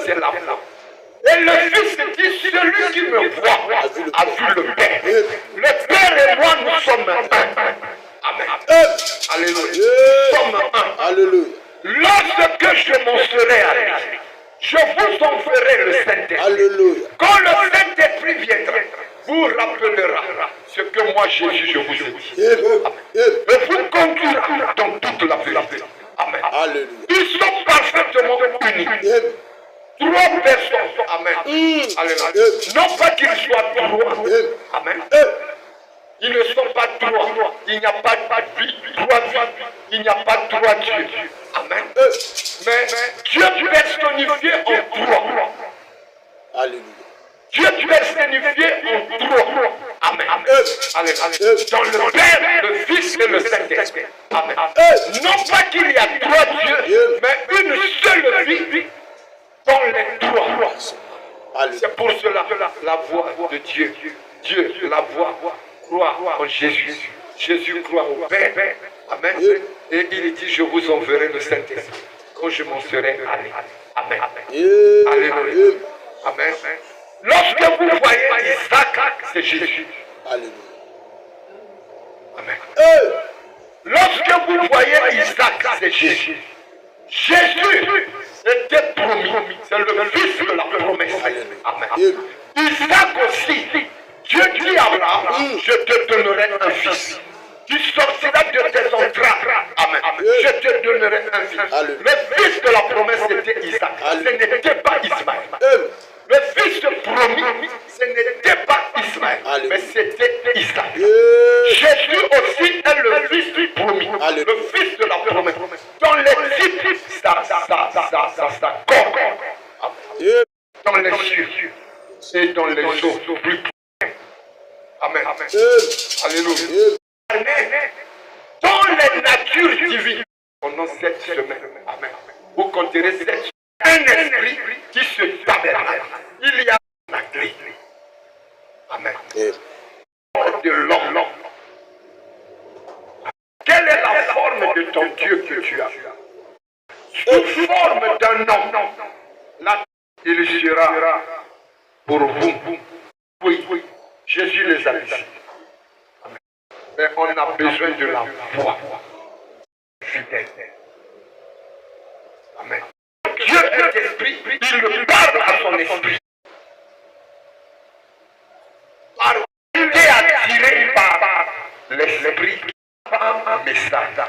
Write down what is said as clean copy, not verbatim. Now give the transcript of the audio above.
C'est la foi. Et le Fils dit, celui qui me voit a vu le Père. Le Père et moi, nous sommes un. Amen. Alléluia. Nous sommes un. Alléluia. Lorsque je m'en serai allé, je vous enverrai le Saint-Esprit. Alléluia. Quand le Saint-Esprit viendra, vous rappellera ce que moi, Jésus, je vous ai dit. Et vous conduira dans toute la vérité. Amen. Alléluia. Ils sont parfaitement unis. Trois personnes. Amen. Alléluia. Non pas qu'ils soient trois. Amen. Ils ne sont pas trois. Il n'y a pas de vie. Trois vies. Il n'y a pas de trois dieux. Amen. Mais Dieu personnifié en trois. Alléluia. Dieu personnifié en trois. Amen. Alléluia. Dans le Père, le Fils et le Saint-Esprit. Amen. Non pas qu'il y a trois dieux, mais une seule vie dans les trois. C'est pour cela la voix de Dieu. Dieu, la voix, croit en Jésus. Jésus croit au Père. Amen. Et il dit, je vous enverrai le Saint-Esprit quand je m'en serai allé. Amen. Alléluia. Amen. Lorsque vous voyez Isaac, c'est Jésus. Alléluia. Amen. Lorsque vous voyez Isaac, c'est Jésus. Jésus était promis. C'est le fils de la promesse. Amen. Isaac aussi. Dieu dit à Abraham, je te donnerai un fils. Tu sortiras de tes entrailles. Amen. Je te donnerai un fils. Le fils de la promesse était Isaac. Ce n'était pas Ismaël. Le fils promis, ce n'était pas Ismaël, mais c'était Isaac. Jésus aussi est le fils promis, le fils de la promesse. Dans les types, ça s'accorde. Dans les cieux et dans les eaux plus profondes. Amen. Alléluia. Dans les natures divines, pendant cette semaine, amen, vous compterez cette semaine. Un esprit qui se tabernacle. Il y a la clé. Amen. De l'homme. Quelle est la forme de ton Dieu que tu as? Sous forme d'un homme. Là, il sera pour vous. Oui, Jésus les a dit. Amen. Mais on a besoin de la foi fidèle. Amen. Dieu est esprit, il parle à son esprit. Il est attiré par l'esprit, par un message.